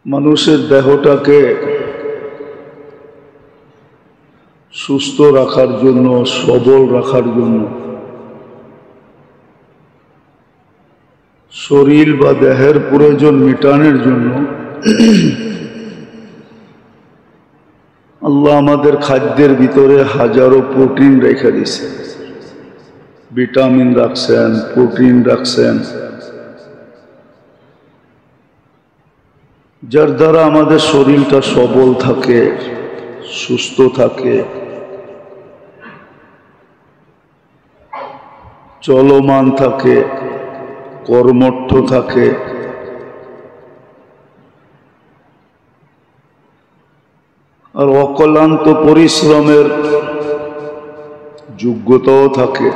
মানুষের দেহটাকে সুস্থ রাখার জন্য, সবল রাখার জন্য, শরীর বা দেহের প্রয়োজন মেটানোর জন্য আল্লাহ আমাদের খাদ্যের ভিতরে হাজারো প্রোটিন রেখে দিয়েছে। ভিটামিন রাখছেন, প্রোটিন রাখছেন, যার দ্বারা আমাদের শরীরটা সবল থাকে, সুস্থ থাকে, চলমান থাকে, কর্মঠ থাকে। আর অক্লান্ত পরিশ্রমের যোগ্যতাও থাকে,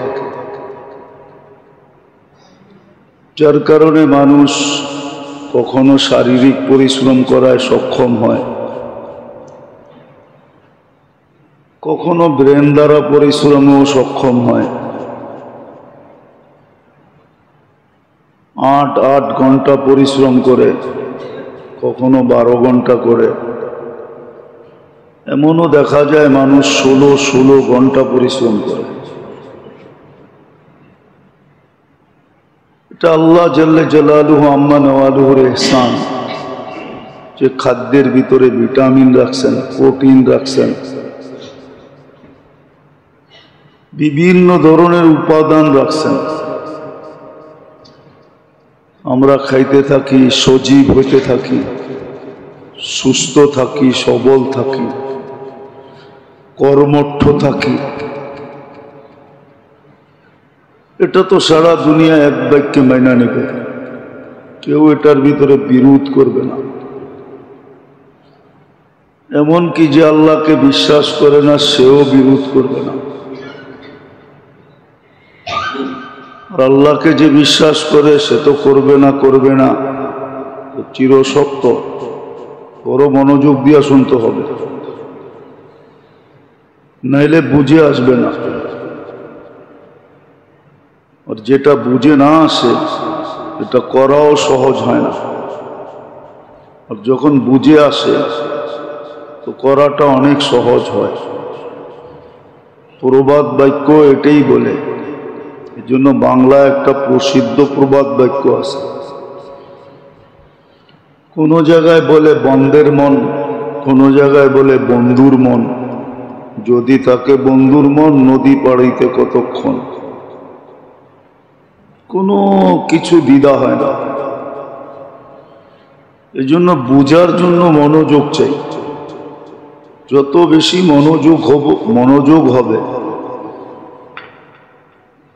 যার কারণে মানুষ কখনো শারীরিক পরিশ্রম করায় সক্ষম হয়, কখনো ব্রেন দ্বারা পরিশ্রমেও সক্ষম হয়। ৮ ঘন্টা পরিশ্রম করে, কখনো 12 ঘন্টা করে, এমনও দেখা যায় মানুষ 16 ঘন্টা পরিশ্রম করে। এটা আল্লাহ জাল্লে জালালুহু আম্মা নওয়ালুহুর ইহসান যে খাদ্যের ভিতরে ভিটামিন রাখছেন, প্রোটিন রাখছেন, বিভিন্ন ধরনের উপাদান রাখছেন। আমরা খাইতে থাকি, সজীব হইতে থাকি, সুস্থ থাকি, সবল থাকি, কর্মঠ থাকি। এটা তো সারা দুনিয়া এক বাক্যে মাইনা নেবে, কেউ এটার ভিতরে বিরোধ করবে না। এমনকি যে আল্লাহকে বিশ্বাস করে না সেও বিরোধ করবে না। আর আল্লাহকে যে বিশ্বাস করে সে তো করবে না, চিরসত্য। বড় মনোযোগ দিয়ে শুনতে হবে, নাইলে বুঝে আসবে না। আর যেটা বুঝে না আসে এটা করাও সহজ হয় না। আর যখন বুঝে আসে তো করাটা অনেক সহজ হয়। প্রবাদ বাক্য এটাই বলে। এই জন্য বাংলায় একটা প্রসিদ্ধ প্রবাদ বাক্য আছে, কোন জায়গায় বলে বন্দের মন, কোন জায়গায় বলে বন্ধুর মন, যদি থাকে বন্ধুর মন নদী পাড়িতে কতক্ষণ। কোনো কিছু দ্বিধা হয় না। এই জন্য বুঝার জন্য মনোযোগ চাই। যত বেশি মনোযোগ হবে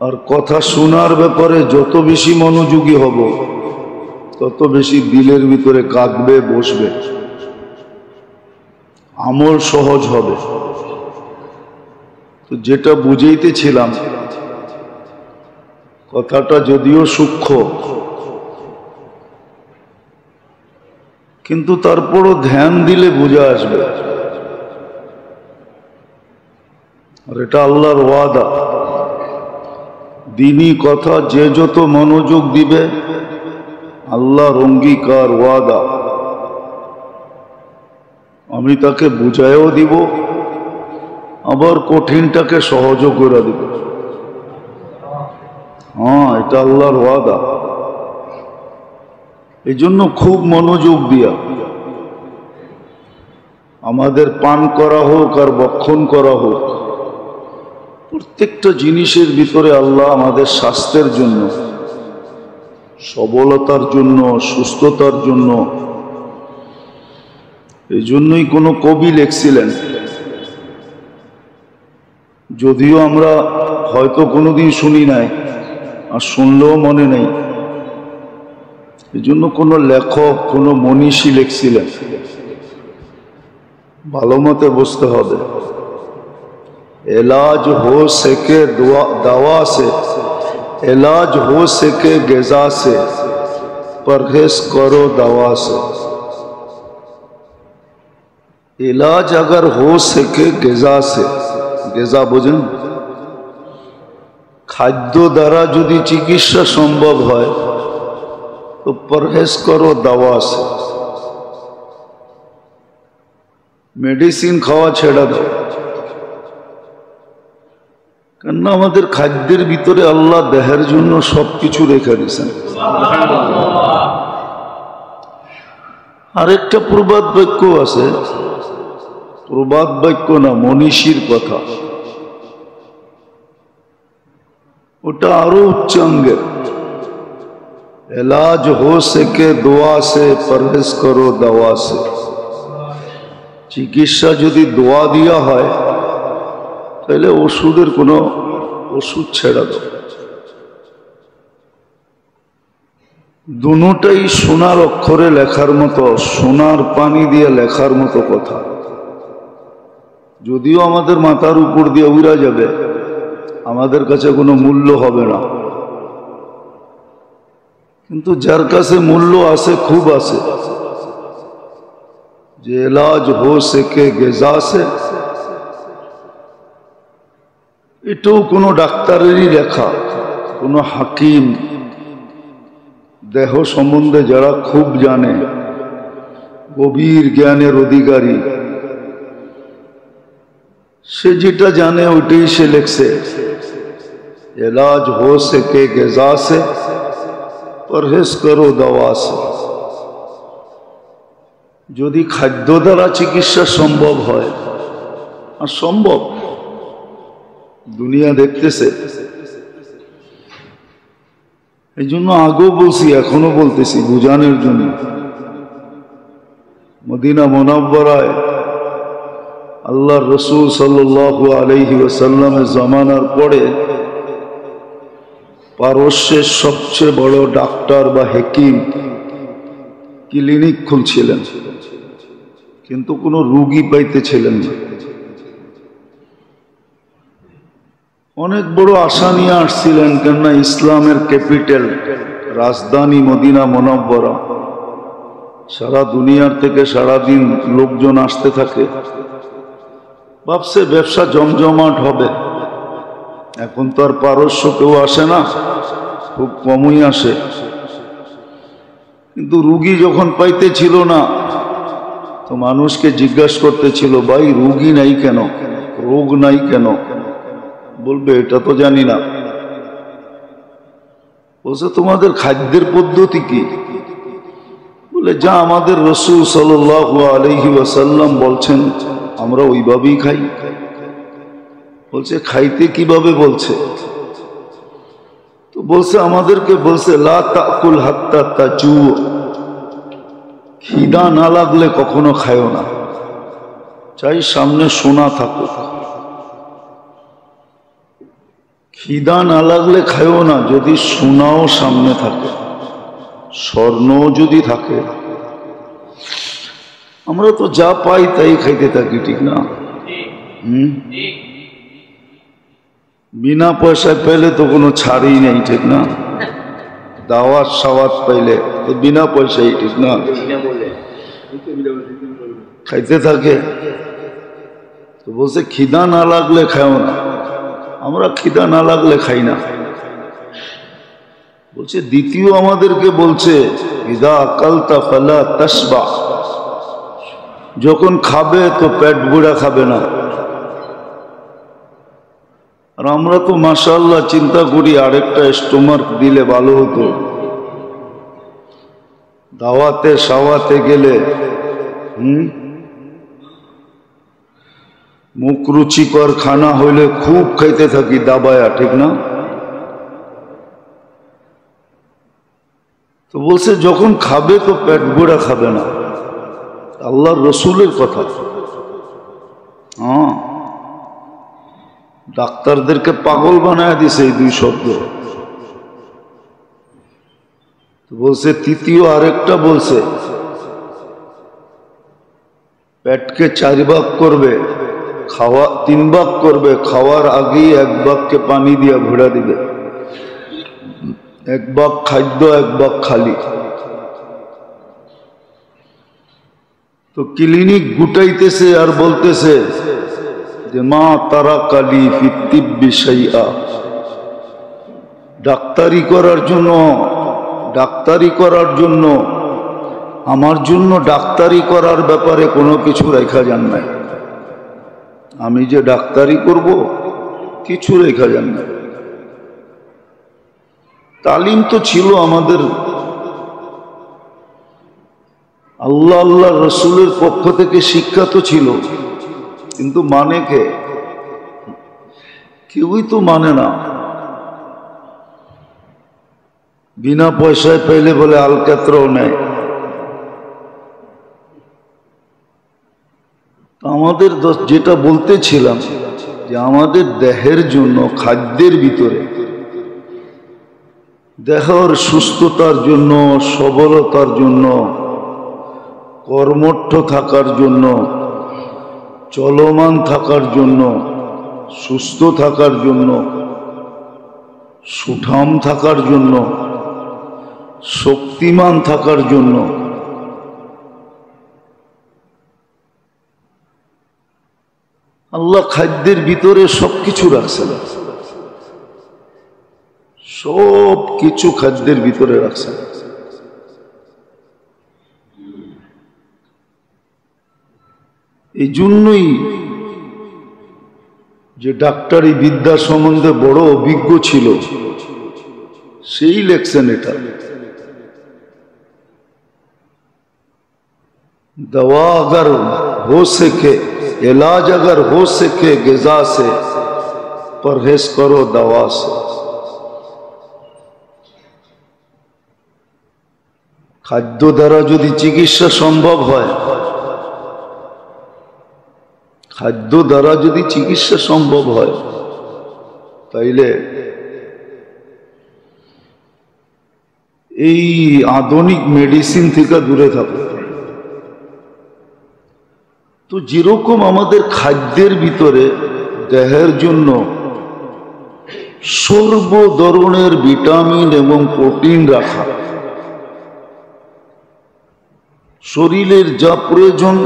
আর কথা শোনার ব্যাপারে যত বেশি মনোযোগী হব, তত বেশি দিলের ভিতরে কাঁদবে, বসবে, আমল সহজ হবে। তো যেটা বুঝাইতেছিলাম, কথাটা যদিও সূক্ষ্ম, কিন্তু তারপরও ধ্যান দিলে বুঝে আসবে। আর এটা আল্লাহর ওয়াদা। দিনী কথা যে যত মনোযোগ দিবে, আল্লাহর অঙ্গীকার, ওয়াদা, আমি তাকে বুঝাইও দিব, আবার কঠিনটাকে সহজও করে দিব। এটা আল্লাহর ওয়াদা। এই জন্য খুব মনোযোগ দিয়া আমাদের পান করা হোক আর ভক্ষণ করা হোক, প্রত্যেকটা জিনিসের ভিতরে আল্লাহ আমাদের স্বাস্থ্যের জন্য, সবলতার জন্য, সুস্থতার জন্য। এই জন্যই কোনো কবি লিখছিলেন, যদিও আমরা হয়তো কোনোদিন শুনি নাই আর শুনলেও মনে নেই, এই জন্য কোনো লেখক, কোনো মনীষী লিখছিলেন, ভালো মতে বুঝতে হবে। इलाज हो सके दवा से, इलाज हो सके ग़िज़ा से, परहेज करो दवा से। इलाज अगर हो सके ग़िज़ा से, ग़िज़ा बुझें, खाद्य द्वारा यदि चिकित्सा संभव है तो परहेज करो दवा से। মেডিসিন খাওয়া ছেড়ে দাও, কেননা আমাদের খাদ্যের ভিতরে আল্লাহ দেহের জন্য সবকিছু রেখে দিয়েছেন। আরেকটা প্রবাদ বাক্য আছে, প্রবাদ বাক্য না, মনীষীর কথা, ওটা আরো উচ্চাঙ্গের। इलाज हो सके दुआ से, परहेज करो दवा से। চিকিৎসা যদি দোয়া দিয়া হয় তাহলে ওষুধের কোনো ওষুধ ছেড়া দাও। দুটোটাই সোনার অক্ষরে লেখার মতো, সোনার পানি দিয়ে লেখার মতো কথা। যদিও আমাদের মাথার উপর দিয়ে উড়া যাবে, আমাদের কাছে কোনো মূল্য হবে না, কিন্তু যার কাছে মূল্য আছে, খুব আছে, যে এলাজ হো সকে গেজা সে, এটাও কোনো ডাক্তারেরই লেখা। কোনো হাকিম, দেহ সম্বন্ধে যারা খুব জানে, গভীর জ্ঞানের অধিকারী, সে যেটা জানে ওইটাই সে লেখছে। এলাজ হো সকে গেজা সে, পরহেজ করো দাওয়া সে। যদি খাদ্য দ্বারা চিকিৎসা সম্ভব হয়, আর সম্ভব, দুনিয়া দেখতেছে। এই জন্য আগেও বলছি, এখনো বলতেছি বুঝানোর জন্য। মদিনা মুনাওয়ারায় আল্লাহর রসুল সাল্লাল্লাহু আলাইহি ওয়াসাল্লামের জামানার পরে পারস্যের সবচেয়ে বড় ডাক্তার বা হাকিম ক্লিনিক খুলছিলেন, কিন্তু কোনো রোগী পাইতেছিলেন না। অনেক বড় আশা নিয়ে আসছিলেন, কেননা ইসলামের ক্যাপিটাল, রাজধানী মদিনা মুনাওয়ারা, সারা দুনিয়ার থেকে সারাদিন লোকজন আসতে থাকে। ভাবছে ব্যবসা জমজমাট হবে। এখন তো আর পারস্য কেউ আসে না, খুব কমই আসে। কিন্তু রুগী যখন পাইতেছিল না, তো মানুষকে জিজ্ঞাসা করতেছিল, ভাই রুগী নাই কেন, রোগ নাই কেন? বলবে এটা তো জানি না। বলছে তোমাদের খাদ্যের পদ্ধতি কি? বলে যা আমাদের রাসূল সাল্লাল্লাহু আলাইহি ওয়াসাল্লাম বলছেন আমরা ওইভাবেই খাই। বলছে খাইতে কিভাবে? বলছে তো বলছে আমাদেরকে বলছে লা তাকুল হাত্তা তাজু, খিদা না লাগলে কখনো খায়ও না, চাই সামনে সোনা থাকুক। খিদা না লাগলে খায়ও না, যদি সোনাও সামনে থাকে, স্বর্ণও যদি থাকে। আমরা তো যা পাই তাই খাইতে থাকি, ঠিক না? বিনা পয়সায় পেলে তো কোনো ছাড়ই নেই, ঠিক না? দাওয়াত সাওয়াত পাইলে তো বিনা পয়সাই, ঠিক না? খাইতে থাকে। তো বলছে খিদা না লাগলে খাও না। আমরা খিদা না লাগলে খাই না। বলছে দ্বিতীয় আমাদেরকে বলছে ইদা আকালতা ফালা তাশবা, যখন খাবে তো পেট ভরা খাবে না। আর আমরা তো মাশাআল্লাহ চিন্তা করি আরেকটা স্টোমাক দিলে ভালো হতো। দাওয়াতে সাওয়াতে গেলে মুখ রুচিকর খানা হইলে খুব খাইতে থাকি দাবায়া, ঠিক না? তো বলছে যখন খাবে তো পেট ভরা খাবে না। আল্লাহর রসুলের কথা। হ্যাঁ, ডাক্তারদেরকে পাগল বানায় দিছে এই দুই শব্দ। বলছে তৃতীয় আরেকটা বলছে পেটকে 4 ভাগ করবে, খাওয়া 3 ভাগ করবে, খাওয়ার আগেই 1 ভাগকে পানি দিয়ে ভরা দিবে, 1 ভাগ খাদ্য 1 ভাগ খালি। তো ক্লিনিক গুটাইতেছে আর বলতেছে যে মা তারা কালি ফিত্তিব বিষয়া, ডাক্তারি করার জন্য আমার জন্য ডাক্তারি করার ব্যাপারে কোনো কিছু রেখা যান নাই। আমি যে ডাক্তারি করব কিছু রেখা যান নাই। তালিম তো ছিল আমাদের আল্লাহ আল্লাহ রসুলের পক্ষ থেকে, শিক্ষা তো ছিল, কিন্তু মানে কে? কেউই তো মানে না। বিনা পয়সায় পেলে বলে আলকাতরাও নেয়। আমাদের যেটা বলতেছিলাম যে আমাদের দেহের জন্য খাদ্যের ভিতরে দেহের সুস্থতার জন্য, সবলতার জন্য, কর্মঠ থাকার জন্য, চলমান থাকার জন্য, সুস্থ থাকার জন্য, সুঠাম থাকার জন্য, শক্তিমান থাকার জন্য আল্লাহ খাদ্যের ভিতরে সবকিছু রাখছেন। সব কিছু খাদ্যের ভিতরে রাখছেন। এই জন্যই যে ডাক্তারি বিদ্যা সম্বন্ধে বড় অভিজ্ঞ ছিল সেই লেখছেন এটা। दवा अगर हो सके, इलाज अगर हो सके ग़िज़ा से, परहेज करो दवा से। খাদ্য দ্বারা যদি চিকিৎসা সম্ভব হয়, খাদ্য দ্বারা যদি চিকিৎসা সম্ভব হয়, তাইলে এই আধুনিক মেডিসিন থেকে দূরে থাকো। তো যেরকম আমাদের খাদ্যের ভিতরে দেহের জন্য সর্ব ধরনের ভিটামিন এবং প্রোটিন রাখা, শরীরের যা প্রয়োজন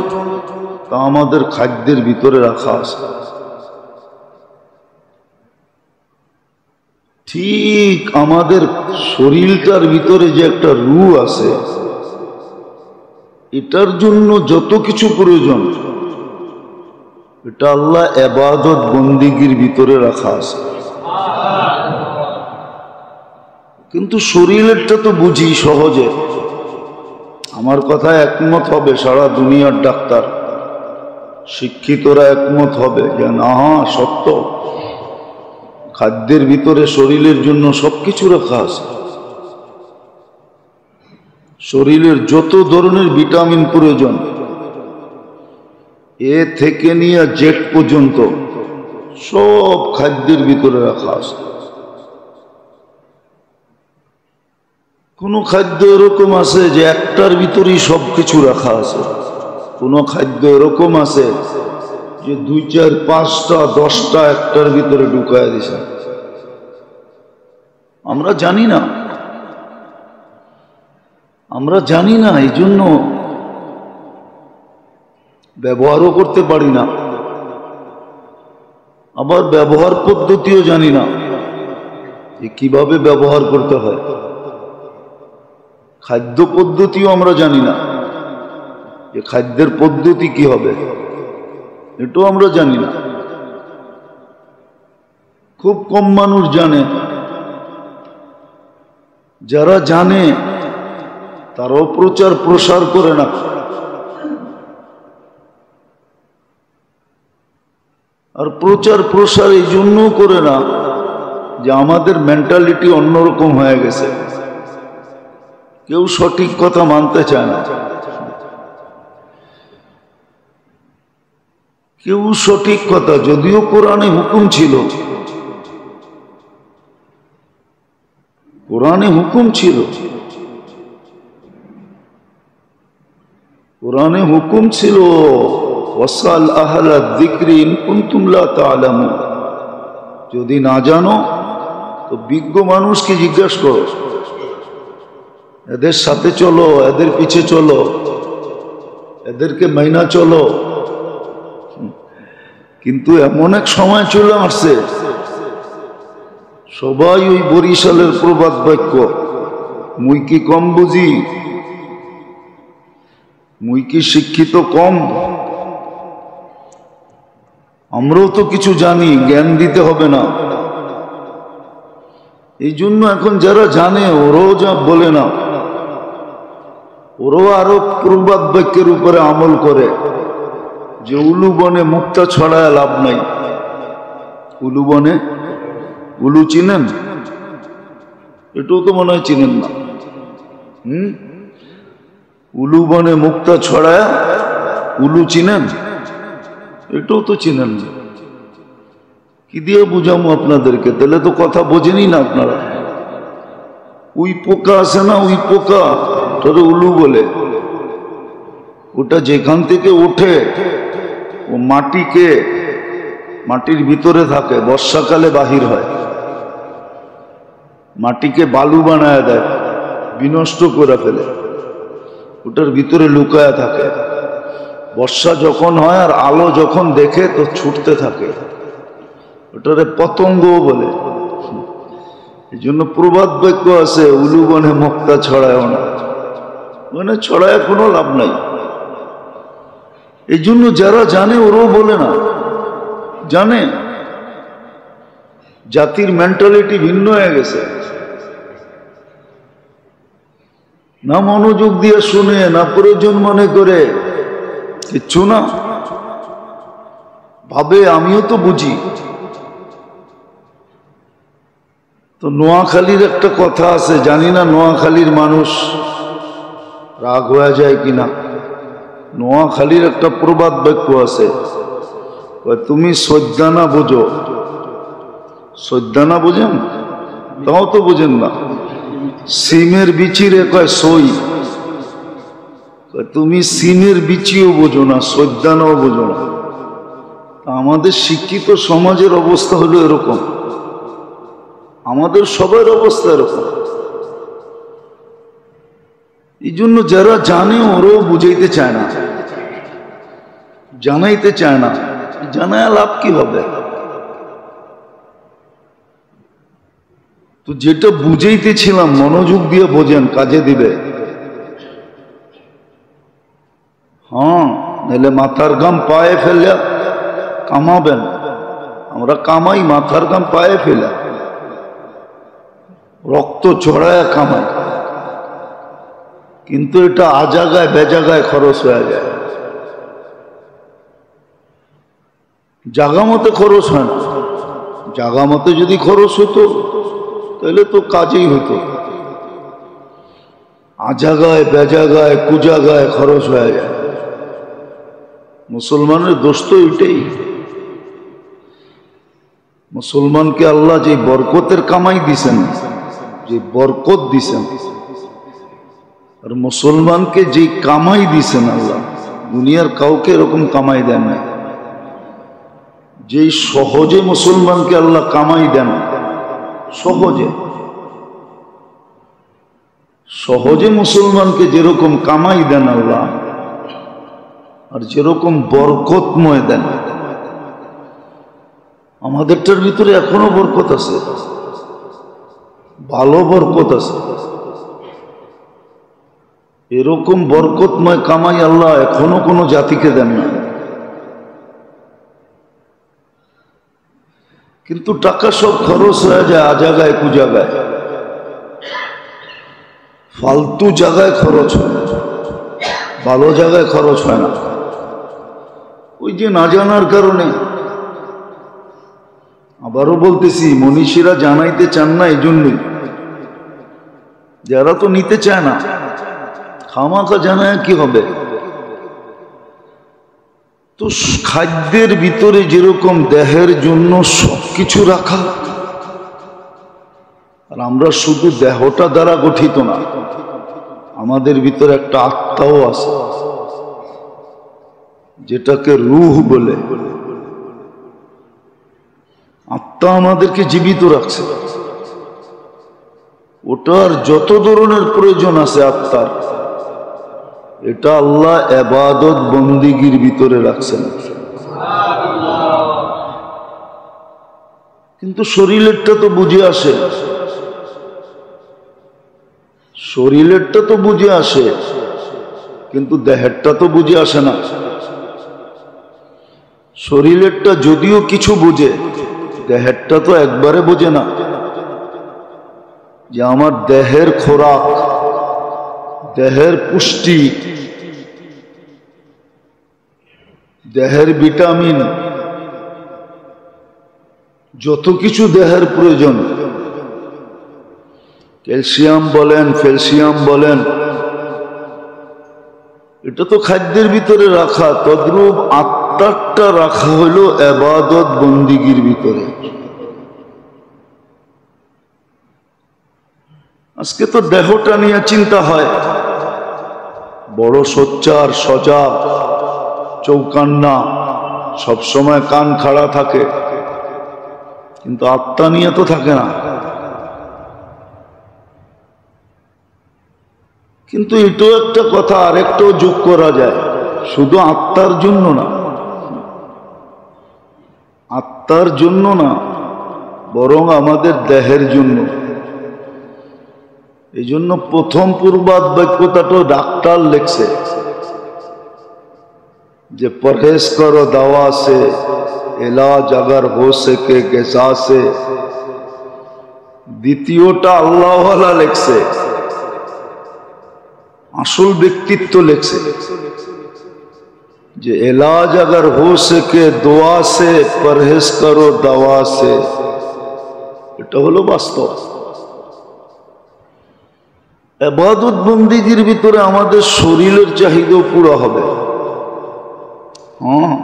তা আমাদের খাদ্যের ভিতরে রাখা আছে। ঠিক আমাদের শরীরটার ভিতরে যে একটা রূহ আছে, এটার জন্য যত কিছু প্রয়োজন এটা আল্লাহ ইবাদত বন্দিগির ভিতরে রাখা আছে। কিন্তু শরীরেরটা তো বুঝি সহজে। আমার কথা একমত হবে সারা দুনিয়ার ডাক্তার, শিক্ষিতরা একমত হবে যে না, সত্য, খাদ্যের ভিতরে শরীরের জন্য সবকিছু রাখা আছে। শরীরের যত ধরনের ভিটামিন প্রয়োজন, এ থেকে নিয়ে জেট পর্যন্ত সব খাদ্যের ভিতরে রাখা আছে। কোন খাদ্য এরকম আছে যে একটার ভিতরেই সবকিছু রাখা আছে, কোন খাদ্য এরকম আছে যে 2, 4, 5টা 10টা একটার ভিতরে ঢুকায় দিছে। আমরা জানি না, আমরা জানি না, এই জন্য ব্যবহারও করতে পারি না। আবার ব্যবহার পদ্ধতিও জানি না যে কিভাবে ব্যবহার করতে হয়। খাদ্য পদ্ধতিও আমরা জানি না যে খাদ্যের পদ্ধতি কি হবে, এটাও আমরা জানি না। খুব কম মানুষ জানে। যারা জানে তারাও প্রচার প্রসার করে না। আর প্রচার প্রসার এই জন্য করে না যে আমাদের মেন্টালিটি অন্যরকম হয়ে গেছে, কেউ সঠিক কথা মানতে চায় না। কেউ সঠিক কথা, যদিও কোরআনে হুকুম ছিল, কোরআনে হুকুম ছিল, কোরআনে হুকুম ছিল ওয়াসাল আহলা যিকরি ইন কুনতুম লা তা'লামুন, যদি না জানো তো বিজ্ঞ মানুষকে জিজ্ঞাসা করো, এদের সাথে চলো, এদের পিছে চলো, এদেরকে মাইনা চলো। কিন্তু এমন এক সময় চলে আসছে সবাই ওই বরিশালের প্রবাদ বাক্য, মুই কি কম বুঝি, মুই কি শিক্ষিত কম? আমরাও তো কিছু জানি, জ্ঞান দিতে হবে না। এই জন্য এখন যারা জানে ওরাও যা বলে না, ওরাও আরো প্রবাদ বাক্যের উপরে আমল করে যে উলু বনে মুক্তা ছড়ায় লাভ নাই। উলু বনে, উলু চিনেন? এটাও তো মনে হয় চিনেন না। উলু বনে মুক্তা ছড়ায়, উলু চিনেন? এটাও তো চিনেন না। কি দিয়ে বুঝাবো আপনাদেরকে? তাহলে তো কথা বোঝেনি না আপনারা। উই পোকা আছে না, উই পোকা, ওটা উলু বলে। ওটা যেখান থেকে ওঠে ও মাটির ভিতরে থাকে, বর্ষাকালে বাহির হয়, মাটিকে বালু বানায় দেয়, বিনষ্ট করে ফেলে, ওটার ভিতরে লুকায়া থাকে। বর্ষা যখন হয় আর আলো যখন দেখে তো ছুটতে থাকে, ওটারে পতঙ্গ বলে। এই জন্য প্রবাদ বাক্য আছে, উলু বনে মুক্তা ছড়ায় না, মানে ছড়ায় কোনো লাভ নাই। এই জন্য যারা জানে ওরাও বলে না, জানে। জাতির মেন্টালিটি ভিন্ন হয়ে গেছে, না মনোযোগ দিয়ে শুনে, না প্রয়োজন মনে করে, কিচ্ছু না, ভাবে আমিও তো বুঝি। তো নোয়াখালীর একটা কথা আছে, জানি না নোয়াখালীর মানুষ রাগ হয়ে যায় কিনা। নোয়াখালীর একটা প্রবাদ বাক্য আছে, তুমি সজ্জানা বোঝো। সজ্জানা বোঝেন? তাও তো বোঝেন না। সিমের বিচিরে কয় সই, তুমি সিমের বিচিও বোঝো না, সজ্জানাও বোঝো না। আমাদের শিক্ষিত সমাজের অবস্থা হলো এরকম, আমাদের সবার অবস্থা এরকম। এই জন্য যারা জানে ওরাও বুঝাইতে চায় না, জানাইতে চায় না। জানায় লাভ কি হবে? তো যেটা বুঝাইতেছিলাম মনোযোগ দিয়ে বোঝেন, কাজে দিবে। হ্যাঁ, নাহলে মাথার ঘাম পায়ে ফেলে কামাবেন। আমরা কামাই মাথার ঘাম পায়ে ফেলে, রক্ত ছড়ায় কামাই, কিন্তু এটা আজাগায় বেজাগায় খরচ হয়ে যায়। জাগা মতে খরচ হয় না। জাগা মতে যদি খরচ হতো তাহলে তো কাজেই হতো। আজাগায় বেজাগায় কুজাগায় খরচ হয়ে যায়। মুসলমানের দোষ তো এটাই। মুসলমানকে আল্লাহ যে বরকতের কামাই দিছেন, যে বরকত দিছেন, আর মুসলমানকে যে কামাই দিছেন আল্লাহ, দুনিয়ার কাউকে এরকম কামাই দেন না। যে সহজে মুসলমানকে আল্লাহ কামাই দেন, সহজে মুসলমানকে যেরকম কামাই দেন আল্লাহ, আর যেরকম বরকতময় দেন, আমাদেরটার ভিতরে এখনো বরকত আছে, ভালো বরকত আছে। এরকম বরকতময় কামাই আল্লাহ এখনো কোনো জাতিকে দেন না। কিন্তু টাকা সব খরচ হয়ে যায় আজাগায় কুজাগায়, ফালতু জায়গায় খরচ হয়, ভালো জায়গায় খরচ হয় না। ওই যে না জানার কারণে। আবারও বলতেছি, মনীষীরা জানাইতে চান না, এই জন্যই। যারা তো নিতে চায় না, খামাখা জানায় কি হবে? তো খাদ্যের ভিতরে যেরকম দেহের জন্য সবকিছু রাখা, আর আমরা শুধু দেহটা দ্বারা গঠিত না, আমাদের ভিতরে একটা আত্মাও আছে, যেটাকে রূহ বলে। আত্মা আমাদেরকে জীবিত রাখছে। ওটার যত ধরনের প্রয়োজন আছে আত্মার, এটা আল্লাহ ইবাদত বন্দিগির ভিতরে রাখছেন। কিন্তু শরীরেরটা তো বুঝে আসে, শরীরেরটা তো বুঝে আসে, কিন্তু দেহেরটা তো বুঝে আসে না। শরীরেরটা যদিও কিছু বুঝে, দেহেরটা তো একবারে বোঝে না যে আমার দেহের খোরাক, দেহের পুষ্টি, দেহের ভিটামিন, যত কিছু দেহের প্রয়োজন, ক্যালসিয়াম বলেন, ক্যালসিয়াম বলেন, এটা তো খাদ্যের ভিতরে রাখা। তদ্রূপ আত্মারটা রাখা হলো ইবাদত বন্দিগির ভিতরে। আজকে তো দেহটা নিয়ে চিন্তা হয়, বড় সোচ্চার, সজাগ, চৌকান্না, সবসময় কান খাড়া থাকে, কিন্তু আত্মা নিয়ে তো থাকে না। কিন্তু এটাও একটা কথা, আরেকটাও যোগ করা যায়, শুধু আত্মার জন্য না, আত্মার জন্য না, বরং আমাদের দেহের জন্য। এই জন্য প্রথম পূর্বাদ বাক্যটাও ডাক্তার লেখছে যে পরহেজ করো দাওয়া সে, এলাজ अगर हो सके গেজা সে। দ্বিতীয়টা আল্লাহওয়ালা লেখছে, আসল ব্যক্তিত্ব লেখছে যে এলাজ अगर हो सके দোয়া সে, পরহেজ করো দাওয়া সে। এটা হলো বাস্তব। ইবাদত বন্দিগির ভিতরে আমাদের শরীরের চাহিদা পুরো হবে। হ্যাঁ,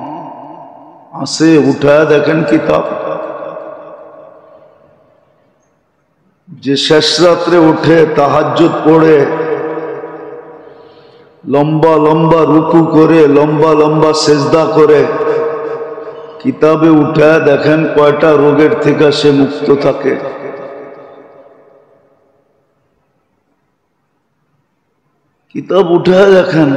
আসে উঠায় দেখেন কিতাব, যে শেষ রাত্রে উঠে তাহাজ্জুদ পড়ে, লম্বা লম্বা রুকু করে, লম্বা লম্বা সেজদা করে, কিতাবে উঠায় দেখেন কয়টা রোগের থেকে সে মুক্ত থাকে। কিতাব উঠায় দেখেন,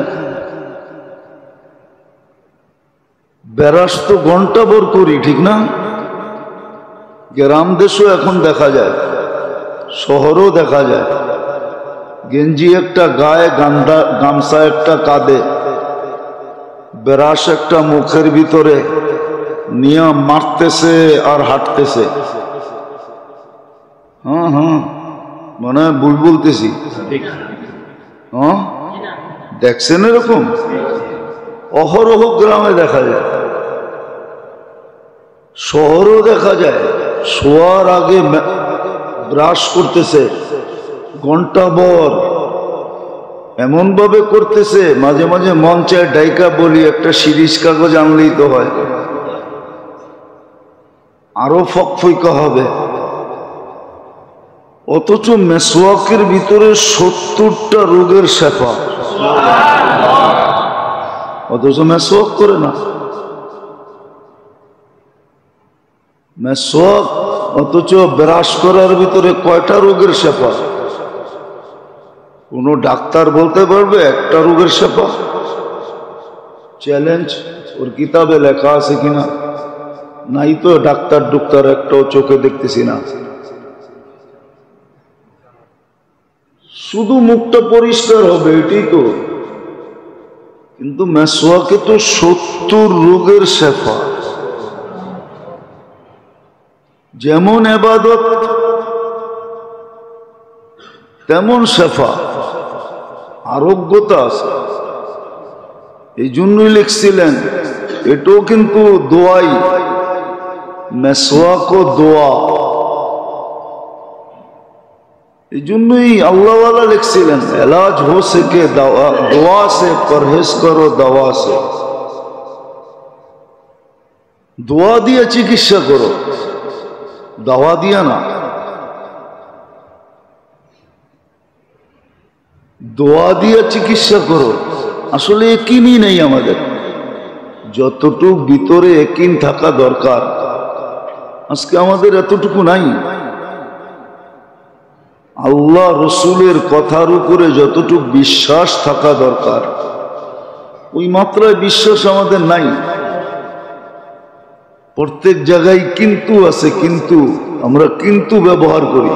বেরাস তো ঘন্টা ভর করি, ঠিক না? গ্রাম দেশও এখন দেখা যায়, শহরও দেখা যায়, গেঞ্জি একটা গায়ে, গামছা একটা কাঁধে, বেরাস একটা মুখের ভিতরে নিয়ে মারতেছে আর হাঁটতেছে। হ্যাঁ হ্যাঁ, মনে হয় ভুল বলতেছি। হ্যাঁ, দেখছেন এরকম অহরহ গ্রামে দেখা যায়, শহরও দেখা যায়। শোয়ার আগে ব্রাশ করতেছে ঘন্টা ভর, এমন ভাবে করতেছে মাঝে মাঝে মন চায় ডাইকা বলি একটা সিরিজ কাগজ আনলেই তো হয়, আরো ফকফইকা হবে। অথচ মেসওয়াকের ভিতরে 70টা রোগের শেফা, অথচ মেসওয়াক করে না। মেসওয়াক, অথচ ব্রাশ করার ভিতরে কয়টা রোগের শেফা? কোন ডাক্তার বলতে পারবে একটা রোগের শেফা? চ্যালেঞ্জ, ওর কিতাবে লেখা আছে কিনা? নাই তো। ডাক্তার ডুক্তার একটাও চোখে দেখতেছি না। শুধু মুখটা পরিষ্কার হবে, এটাই তো। কিন্তু মেসওয়াকে তো 70 রোগের শেফা। যেমন ইবাদত তেমন শেফা, আরোগ্যতা আছে। এই জন্যই লিখছিলেন এটাও কিন্তু দোয়াই, মেসওয়াকও দোয়া। এই জন্যই আল্লাহওয়ালা লিখছিলেন এলাজ হো সকে দোয়া সে, পরহেজ করো দাওয়া সে। দোয়া দিয়ে চিকিৎসা করো, দাওয়া দিয়া না। দোয়া দিয়ে চিকিৎসা করো। আসলে একিনই নেই আমাদের। যতটুকু ভিতরে একিন থাকা দরকার আজকে আমাদের এতটুকু নাই। আল্লাহ রসুলের কথার উপরে যতটুকু বিশ্বাস থাকা দরকার ওই মাত্রায় বিশ্বাস আমাদের নাই। প্রত্যেক জায়গায় কিন্তু আছে, কিন্তু আমরা কিন্তু ব্যবহার করি,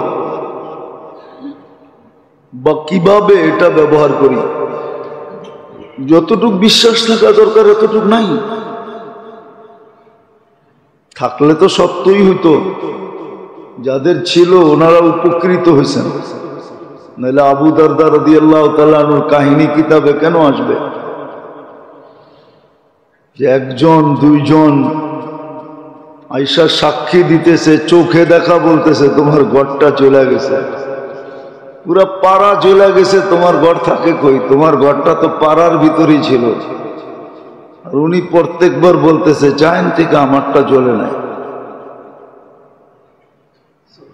বা কিভাবে এটা ব্যবহার করি। যতটুক বিশ্বাস থাকা দরকার এতটুক নাই। থাকলে তো সত্যই হইতো, যাদের ছিল ওনারা উপকৃত হয়েছেন, নাহলে আবু দারদা রাদিয়াল্লাহু তাআলা আনহুর কাহিনী কিতাবে কেন আসবে যে একজন দুইজন আয়েশা সাক্ষী দিতেছে, চোখে দেখা বলতেছে তোমার ঘরটা চলে গেছে, পুরা পাড়া চলে গেছে, তোমার ঘর থাকে কই? তোমার ঘরটা তো পাড়ার ভিতরেই ছিল। আর উনি প্রত্যেকবার বলতেছে চাইন থেকে আমারটা চলে নাই।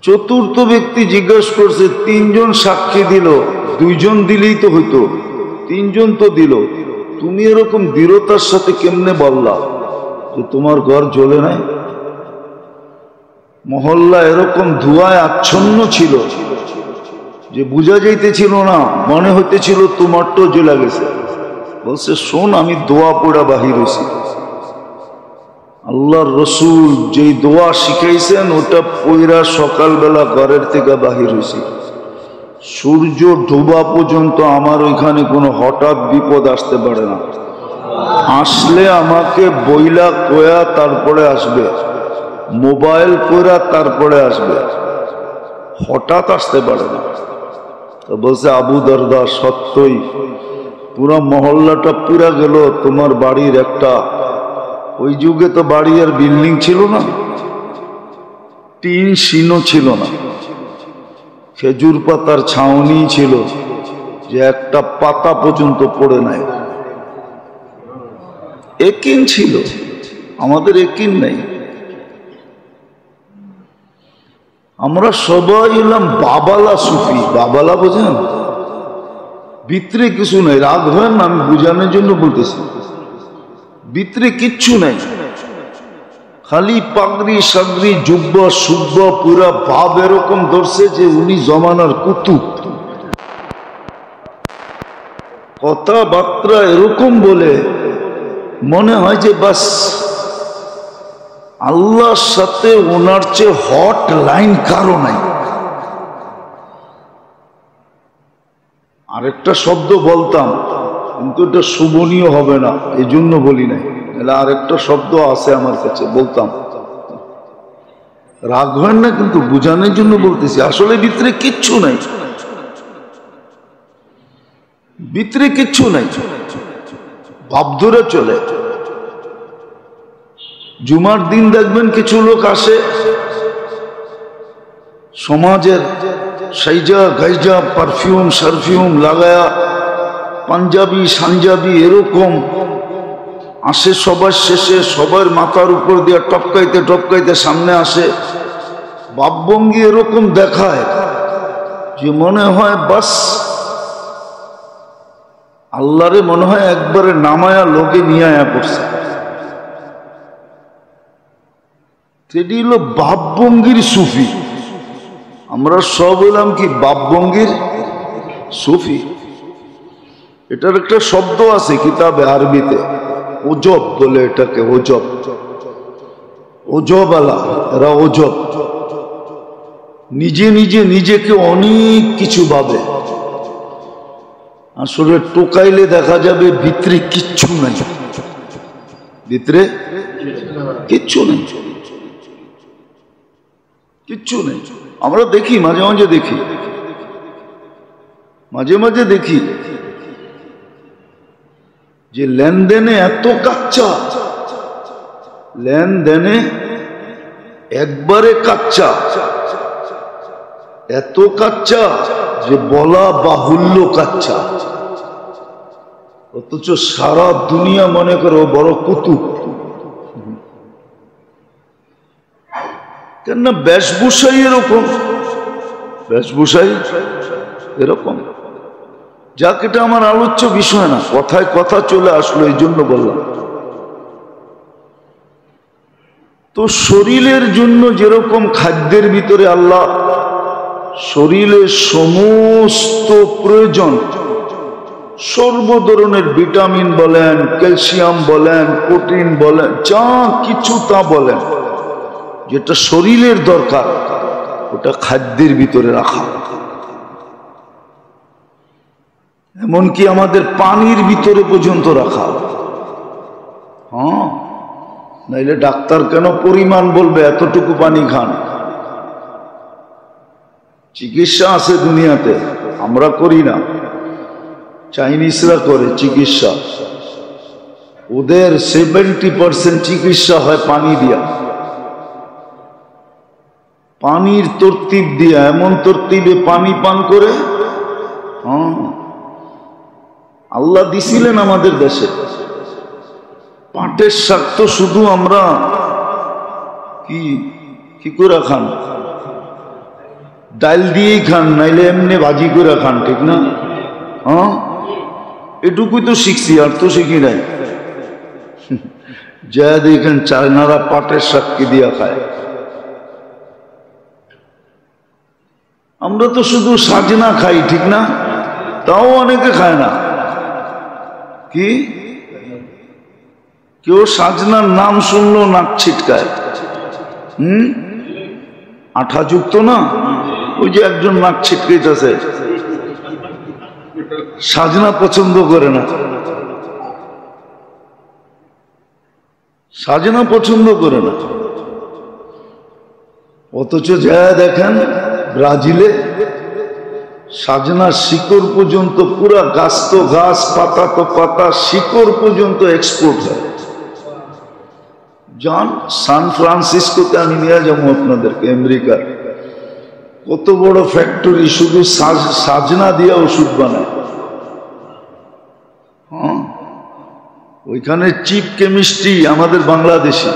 চতুর্থ ব্যক্তি জিজ্ঞাসা করছে, তিনজন সাক্ষী দিল, দুইজন দিলেই তো হইতো, তিনজন তো দিল, তুমি এরকম দৃঢ়তার সাথে কেমনে বললা যে তোমার ঘর জ্বলে নাই? মহল্লা এরকম ধোঁয়ায় আচ্ছন্ন ছিল যে বোঝা যাইতেছিল না, মনে হইতেছিল তোমারটাও জ্বলে গেছে। বলছে শোন, আমি দোয়া পড়া বাহির হয়েছি, আল্লাহর রসুল যেই দোয়া শিখাইছেন ওটা পইরা সকালবেলা ঘরের থেকে বাহির হয়েছি, সূর্য ডোবা পর্যন্ত আমার ওইখানে কোনো হঠাৎ বিপদ আসতে পারে না। আসলে আমাকে বইলা কয়া তারপরে আসবে, মোবাইল কইরা তারপরে আসবে, হঠাৎ আসতে পারে না। তো বলছে আবু দারদা সত্যই পুরা মহল্লাটা পুরা গেল, তোমার বাড়ির একটা, ওই যুগে তো বাড়ি আর বিল্ডিং ছিল না, টিন শিনো ছিল না, খেজুর পাতার ছাউনি ছিল যে একটা পাতা পর্যন্ত পড়ে নাই। একিন ছিল, আমাদের একিন নেই। আমরা সবাই এলাম বাবালা সুফি। বাবালা বোঝেন? ভিতরে কিছু নাই, রাগ হয় না, আমি বুঝানোর জন্য বলতেছি, ভিতরে কিচ্ছু নাই, খালি পাগড়ি সাগড়ি জুব্বা সুব্বা পুরা ভাব এরকম ধরছে যে উনি জমানার কুতুব। কথাবার্তা এরকম বলে মনে হয় যে বাস আল্লাহর সাথে ওনার চেয়ে হট লাইন কারো নাই। আরেকটা শব্দ বলতাম কিন্তু এটা শোভনীয় হবে না, এই জন্য বলি নাই, আরেকটা শব্দ আছে আমার কাছে, বলতাম, রাগ হয় না কিন্তু বুঝানোর জন্য বলতেছি। আসলে ভিতরে কিচ্ছু নাই, ভিতরে কিচ্ছু নাই, ভাব ধরে চলে। জুমার দিন দেখবেন কিছু লোক আসে সমাজের সাইজা গাইজা পারফিউম সারফিউম লাগায়া পাঞ্জাবি সাঞ্জাবি এরকম আসে, সবার শেষে সবার মাথার উপর দিয়ে টপকাইতে টপকাইতে সামনে আসে, ভাবভঙ্গি এরকম দেখায় যে মনে হয় বাস আল্লাহরে মনে হয় একবারে নামায়া লোকে নিয়ে আয়া করছে। সেটি হলো ভাবভঙ্গির সুফি। আমরা সব এলাম কি ভাবভঙ্গির সুফি। এটার একটা শব্দ আছে কিতাবে আরবিতে, ওজব বলে এটাকে, ওজব, ওজব আলা, এরা ওজব, নিজে নিজে নিজেকে অনেক কিছু ভাবে, আসলে টোকাইলে দেখা যাবে ভিতরে কিচ্ছু নাই, ভিতরে কিচ্ছু নেই, কিচ্ছু নেই। আমরা দেখি মাঝে মাঝে দেখি, মাঝে মাঝে দেখি যে লেনদেনে এত কাচ্চা, লেনদেনে একবারে কাচ্চা, এত কাচ্চা যে বলা বাহুল্য কাচ্চা, অথচ সারা দুনিয়া মনে করো বড় কুতুব। কেননা বেশভূষাই এরকম, বেশভূষাই এরকম। যাক, এটা আমার আলোচ্য বিষয় না, কথায় কথা চলে আসলো এই জন্য বললাম। তো শরীরের জন্য যেরকম খাদ্যের ভিতরে আল্লাহ শরীরের সমস্ত প্রয়োজন, সর্ব ধরনের ভিটামিন বলেন, ক্যালসিয়াম বলেন, প্রোটিন বলেন, যা কিছু তা বলেন, যেটা শরীরের দরকার ওটা খাদ্যের ভিতরে রাখা। এমনকি আমাদের পানির ভিতরে পর্যন্ত রাখা। হ্যাঁ, নাইলে ডাক্তার কেন পরিমাণ বলবে এতটুকু পানি খান? চিকিৎসা আছে দুনিয়াতে, আমরা করি না, চাইনিজরা করে চিকিৎসা। ওদের 70% চিকিৎসা হয় পানি দিয়া, পানির তরতিব দিয়া, এমন তরতিবে পানি পান করে। হ্যাঁ, আল্লাহ দিছিলেন আমাদের দেশে। পাটের শাক তো শুধু আমরা কি করে খান? ডাল দিয়েই খান, নাইলে এমনি ভাজি করে খান, ঠিক না? হ্যাঁ, এটুকুই তো শিখছি, আর তো শিখি নাই। যা দেখেন চায়নারা পাটের শাক কি দিয়া খায়, আমরা তো শুধু সাজনা খাই, ঠিক না? তাও অনেকে খায় না। কি কেউ সাজনার নাম শুনলো নাক ছিটকায়। আঠা যুক্ত না, ওই যে একজন নাক ছিটকাইতেছে, সাজনা পছন্দ করে না, সাজনা পছন্দ করে না। অথচ যা দেখেন ব্রাজিলে সাজনার শিকড় পর্যন্ত, পুরা গাছ তো গাছ, পাতা তো পাতা, শিকড় পর্যন্ত এক্সপোর্ট হয়। যান সান ফ্রান্সিসকোতে, আমি নিয়ে যাবো আপনাদেরকে, আমেরিকার কত বড় ফ্যাক্টরি, শুধু সাজনা দিয়ে ওষুধ বানায়। হ্যাঁ, ওইখানে চিপ কেমিস্ট্রি আমাদের বাংলাদেশে,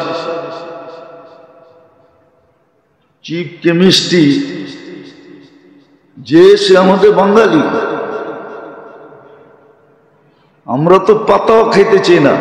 চিপ কেমিস্ট্রি যে সে আমাদের বাঙালি। আমরা তো পাতাও খেতে চাই না।